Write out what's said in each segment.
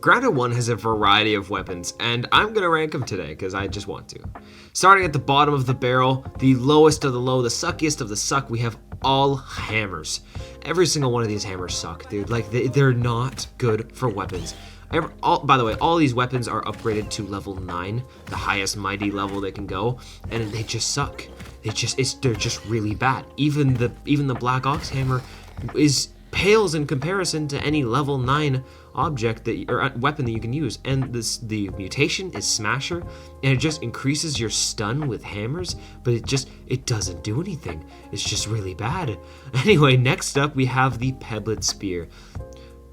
Grounded 1 has a variety of weapons, and I'm going to rank them today because I just want to. Starting at the bottom of the barrel, the lowest of the low, the suckiest of the suck, we have all hammers. Every single one of these hammers suck, dude. Like, they're not good for weapons. By the way, all these weapons are upgraded to level 9, the highest mighty level they can go, and they just suck. They're just really bad. Even the Black Ox hammer pales in comparison to any level 9 object or weapon that you can use. And the mutation is Smasher, and it just increases your stun with hammers, but it doesn't do anything. It's just really bad. Anyway, next up we have the Pebblet Spear.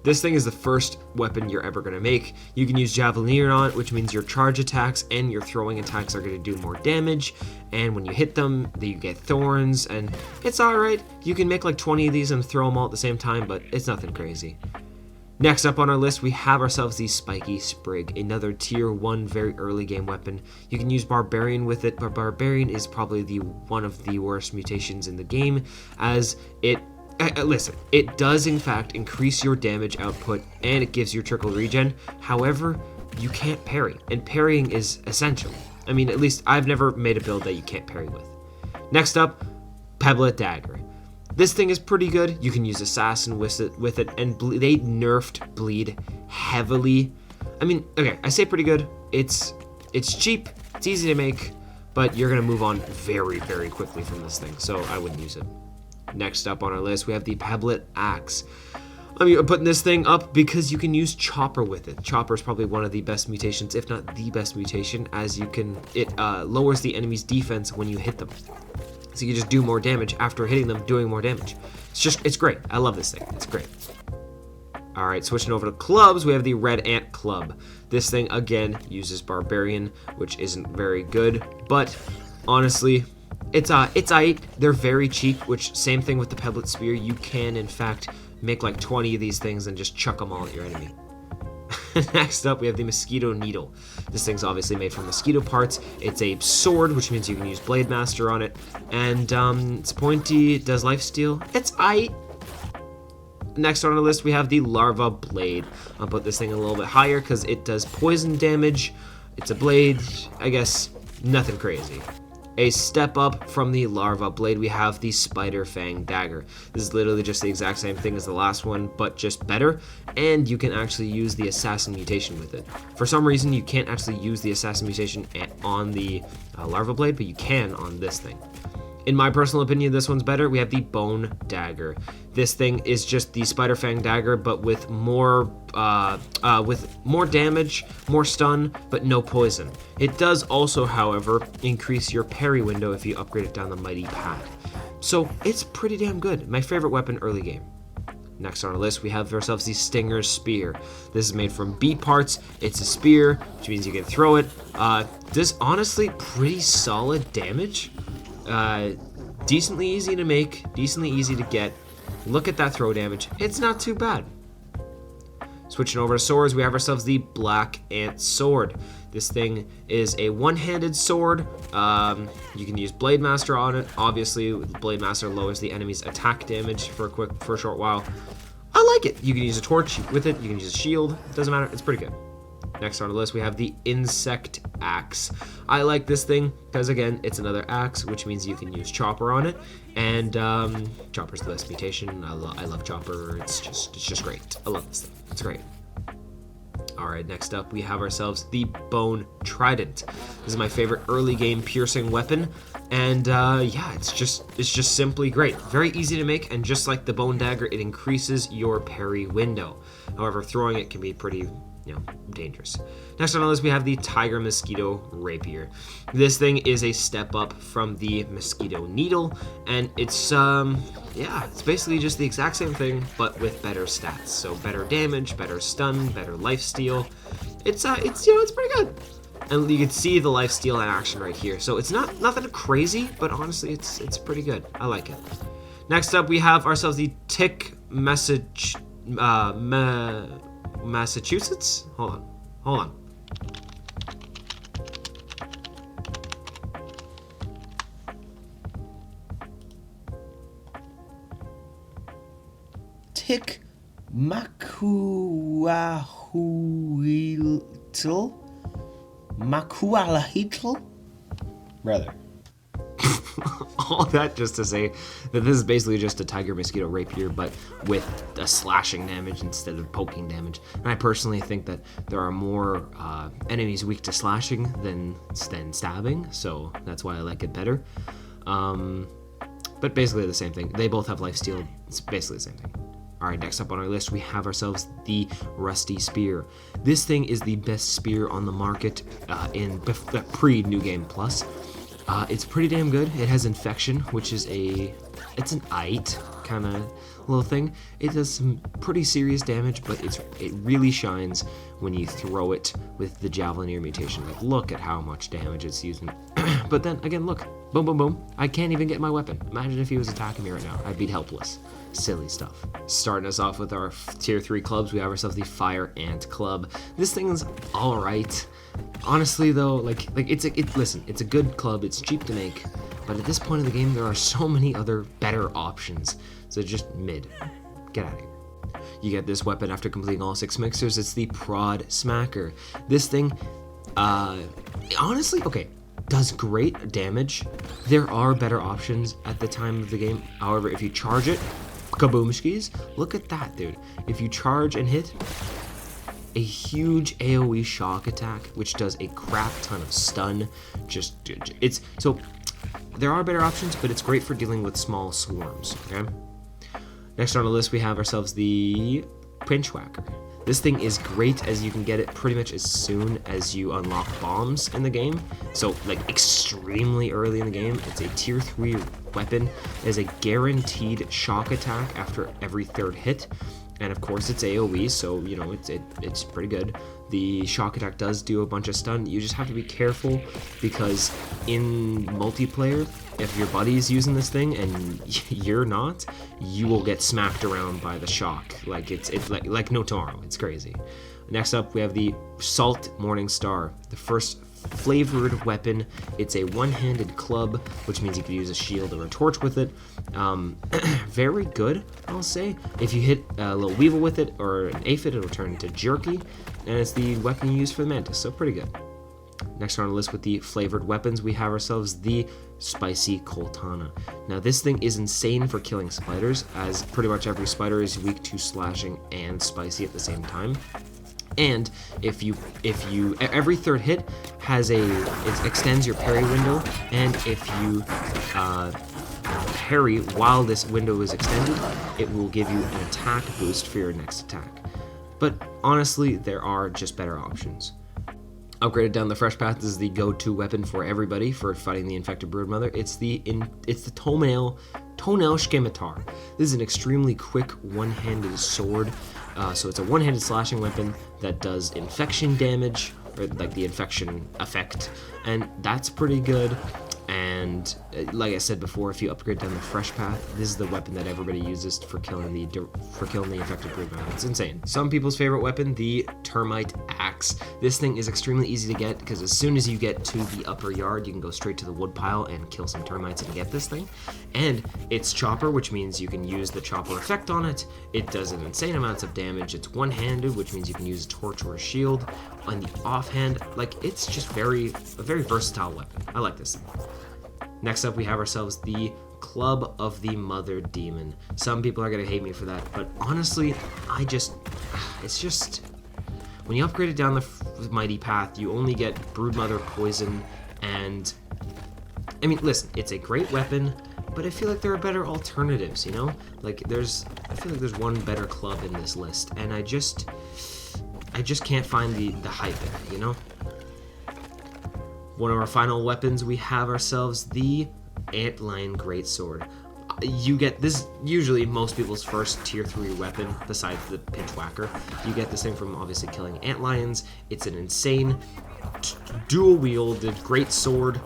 This thing is the first weapon you're ever going to make. You can use Javelineer on it, which means your charge attacks and your throwing attacks are going to do more damage. And when you hit them, you get thorns, and it's alright. You can make like 20 of these and throw them all at the same time, but it's nothing crazy. Next up on our list, we have ourselves the Spiky Sprig, another tier 1 very early game weapon. You can use Barbarian with it, but Barbarian is probably one of the worst mutations in the game, as listen, it does in fact increase your damage output and it gives you trickle regen. However, you can't parry, and parrying is essential. I mean, at least I've never made a build that you can't parry with. Next up, Pebblet Dagger. This thing is pretty good. You can use Assassin with it, and they nerfed bleed heavily. I mean, okay, I say pretty good. It's cheap, it's easy to make, but you're gonna move on very, very quickly from this thing, so I wouldn't use it. Next up on our list, we have the Pebblet Axe. I'm putting this thing up because you can use Chopper with it. Chopper is probably one of the best mutations, if not the best mutation, as it lowers the enemy's defense when you hit them. So you just do more damage after hitting them, doing more damage. It's great. I love this thing. It's great. All right, switching over to clubs, we have the Red Ant Club. This thing, again, uses Barbarian, which isn't very good, but honestly, it's aight. They're very cheap, which same thing with the Pebblet Spear. You can, in fact, make like 20 of these things and just chuck them all at your enemy. Next up, we have the Mosquito Needle. This thing's obviously made from mosquito parts. It's a sword, which means you can use Blade Master on it. And it's pointy, it does lifesteal. It's aight. Next on our list, we have the Larva Blade. I'll put this thing a little bit higher because it does poison damage. It's a blade, I guess, nothing crazy. A step up from the Larva Blade, we have the Spider Fang Dagger. This is literally just the exact same thing as the last one, but just better, and you can actually use the Assassin mutation with it. For some reason, you can't actually use the Assassin mutation on the Larva Blade, but you can on this thing. In my personal opinion, this one's better. We have the Bone Dagger. This thing is just the Spider Fang Dagger, but with more damage, more stun, but no poison. It does also, however, increase your parry window if you upgrade it down the Mighty Path. So it's pretty damn good. My favorite weapon early game. Next on our list, we have ourselves the Stinger Spear. This is made from beet parts. It's a spear, which means you can throw it. This honestly pretty solid damage. Decently easy to make, decently easy to get. Look at that throw damage. It's not too bad. Switching over to swords, we have ourselves the Black Ant Sword. This thing is a one-handed sword. You can use Blade Master on it. Obviously, Blade Master lowers the enemy's attack damage for a short while. I like it. You can use a torch with it. You can use a shield. It doesn't matter. It's pretty good. Next on the list, we have the Insect Axe. I like this thing because, again, it's another axe, which means you can use Chopper on it. And Chopper's the best mutation. I love Chopper. It's just great. I love this thing. It's great. All right, next up, we have ourselves the Bone Trident. This is my favorite early game piercing weapon. And yeah, it's just simply great. Very easy to make, and just like the Bone Dagger, it increases your parry window. However, throwing it can be pretty dangerous. Next on the list, we have the Tiger Mosquito Rapier. This thing is a step up from the Mosquito Needle, and it's basically just the exact same thing, but with better stats. So better damage, better stun, better lifesteal. It's pretty good. And you can see the lifesteal in action right here. So it's nothing crazy, but honestly, it's pretty good. I like it. Next up, we have ourselves the Tick Massachusetts? Hold on. Tick Makuahu. Makualahitl? Brother. All that just to say that this is basically just a tiger mosquito rapier, but with a slashing damage instead of poking damage. And I personally think that there are more enemies weak to slashing than stabbing, so that's why I like it better. But basically the same thing. They both have lifesteal. It's basically the same thing. Alright, next up on our list we have ourselves the Rusty Spear. This thing is the best spear on the market in pre-New Game Plus. It's pretty damn good. It has infection, which is it's an ite kind of little thing. It does some pretty serious damage, but it really shines when you throw it with the Javelineer mutation. Like, look at how much damage it's using. But then again, look, boom, boom, boom. I can't even get my weapon. Imagine if he was attacking me right now. I'd be helpless. Silly stuff. Starting us off with our tier 3 clubs, we have ourselves the Fire Ant Club. This thing is all right. Honestly, though, listen, it's a good club. It's cheap to make, but at this point in the game, there are so many other better options. So just mid. Get out of here. You get this weapon after completing all 6 mixers. It's the Prod Smacker. This thing, honestly, okay, does great damage. There are better options at the time of the game. However, if you charge it, kaboomskis, look at that, dude. If you charge and hit, a huge AoE shock attack, which does a crap ton of stun. So there are better options, but it's great for dealing with small swarms, okay? Next on the list, we have ourselves the Pinchwhacker. This thing is great as you can get it pretty much as soon as you unlock bombs in the game. So, like, extremely early in the game. It's a tier 3 weapon. It has a guaranteed shock attack after every 3rd hit. And of course it's AoE, so you know it's pretty good. The shock attack does do a bunch of stun. You just have to be careful because in multiplayer, if your buddy's using this thing and you're not, you will get smacked around by the shock. Like it's like no tomorrow. It's crazy. Next up, we have the Salt Morning Star, the first flavored weapon. It's a one-handed club, which means you can use a shield or a torch with it. Very good, I'll say. If you hit a little Weevil with it or an Aphid, it'll turn into Jerky, and it's the weapon you use for the Mantis, so pretty good. Next on our list with the flavored weapons, we have ourselves the Spicy Coltana. Now this thing is insane for killing spiders, as pretty much every spider is weak to slashing and spicy at the same time. And if you every 3rd hit has it extends your parry window, and if you parry while this window is extended, it will give you an attack boost for your next attack. But honestly, there are just better options. Upgraded down the Fresh Path is the go-to weapon for everybody for fighting the infected broodmother. It's the toenail scimitar. This is an extremely quick one-handed sword. So it's a one-handed slashing weapon that does infection damage, or like the infection effect, and that's pretty good. And like I said before, if you upgrade down the Fresh Path, this is the weapon that everybody uses for killing the infected broodmother. It's insane. Some people's favorite weapon, the Termite Axe. This thing is extremely easy to get because as soon as you get to the upper yard, you can go straight to the woodpile and kill some termites and get this thing. And it's chopper, which means you can use the chopper effect on it. It does an insane amounts of damage. It's one-handed, which means you can use a torch or a shield. On the offhand, like, it's just a very versatile weapon. I like this thing. Next up, we have ourselves the Club of the Mother Demon. Some people are gonna hate me for that, but honestly, it's just, when you upgrade it down the Mighty Path, you only get Broodmother Poison, and, I mean, listen, it's a great weapon, but I feel like there are better alternatives, you know? Like, I feel like there's one better club in this list, and I just can't find the hype in it, you know? One of our final weapons, we have ourselves the Antlion Greatsword. You get this, usually most people's first tier 3 weapon besides the Pinchwhacker. You get this thing from obviously killing antlions. It's an insane dual-wielded great sword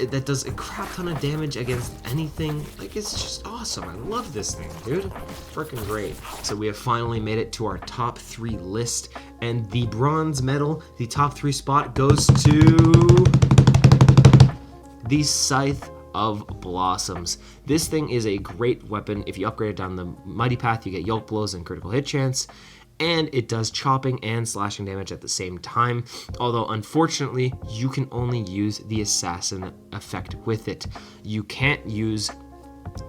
that does a crap ton of damage against anything. Like, it's just awesome. I love this thing, dude. Freaking great. So we have finally made it to our top 3 list, and the bronze medal, the top 3 spot, goes to the Scythe of Blossoms. This thing is a great weapon. If you upgrade it down the Mighty Path, you get Yoke Blows and critical hit chance. and it does chopping and slashing damage at the same time, although unfortunately you can only use the assassin effect with it. You can't use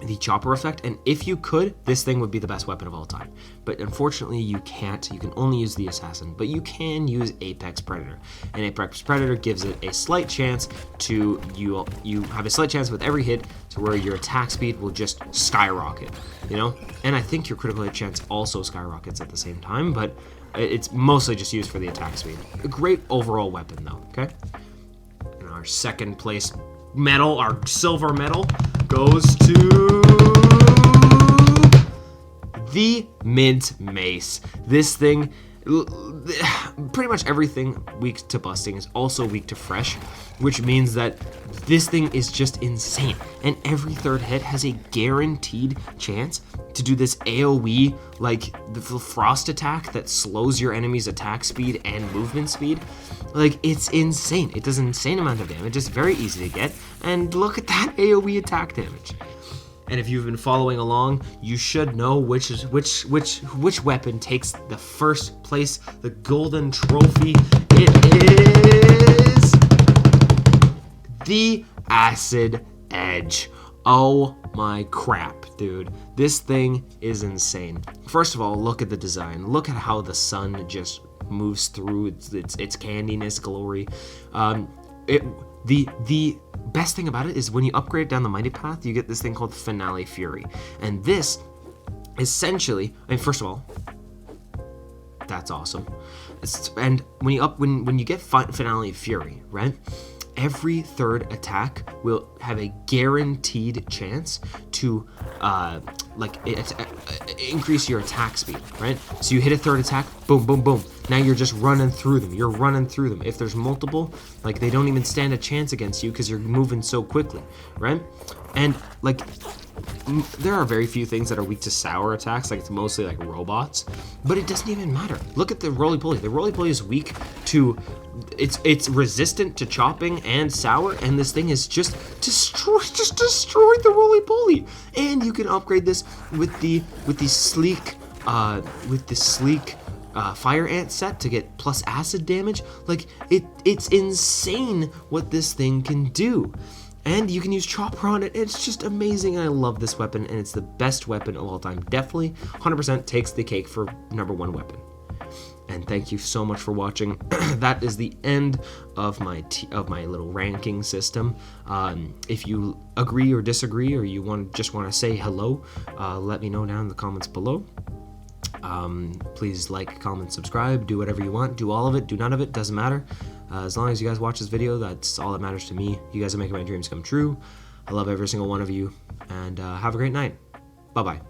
the chopper effect, and if you could, this thing would be the best weapon of all time, but unfortunately you can't. You can only use the assassin, but you can use Apex Predator, and Apex Predator gives it a slight chance to you have a slight chance with every hit to where your attack speed will just skyrocket, you know, and I think your critical hit chance also skyrockets at the same time, but it's mostly just used for the attack speed. A great overall weapon though. Okay, and our second place medal, our silver medal, goes to the Mint Mace. This thing, pretty much everything weak to busting is also weak to fresh, which means that this thing is just insane. And every third hit has a guaranteed chance to do this AoE, like the frost attack that slows your enemy's attack speed and movement speed. Like, it's insane. It does an insane amount of damage. It's very easy to get. And look at that AoE attack damage. And if you've been following along, you should know which weapon takes the first place, the golden trophy. It is the Acid Edge. Oh my crap, dude. This thing is insane. First of all, look at the design. Look at how the sun just moves through its candiness glory. The best thing about it is when you upgrade down the Mighty Path, you get this thing called Finale Fury. And this essentially, I mean, first of all, that's awesome. And when you get Finale Fury, right? Every third attack will have a guaranteed chance to increase your attack speed, right? So you hit a third attack, boom, boom, boom. Now you're just running through them. You're running through them. If there's multiple, like, they don't even stand a chance against you because you're moving so quickly, right? And like, there are very few things that are weak to sour attacks, like it's mostly like robots, but it doesn't even matter. Look at the roly-poly. The roly-poly is weak to, it's resistant to chopping and sour, and this thing is just destroyed the roly-poly. And you can upgrade this with the sleek fire ant set to get plus acid damage. Like, it's insane what this thing can do. And you can use Chopper on it. It's just amazing. I love this weapon, and it's the best weapon of all time. Definitely 100% takes the cake for #1 weapon. And thank you so much for watching. That is the end of my little ranking system. If you agree or disagree, or you just want to say hello, let me know down in the comments below. Please like, comment, subscribe, do whatever you want. Do all of it, do none of it, doesn't matter. As long as you guys watch this video, that's all that matters to me. You guys are making my dreams come true. I love every single one of you, and have a great night. Bye-bye.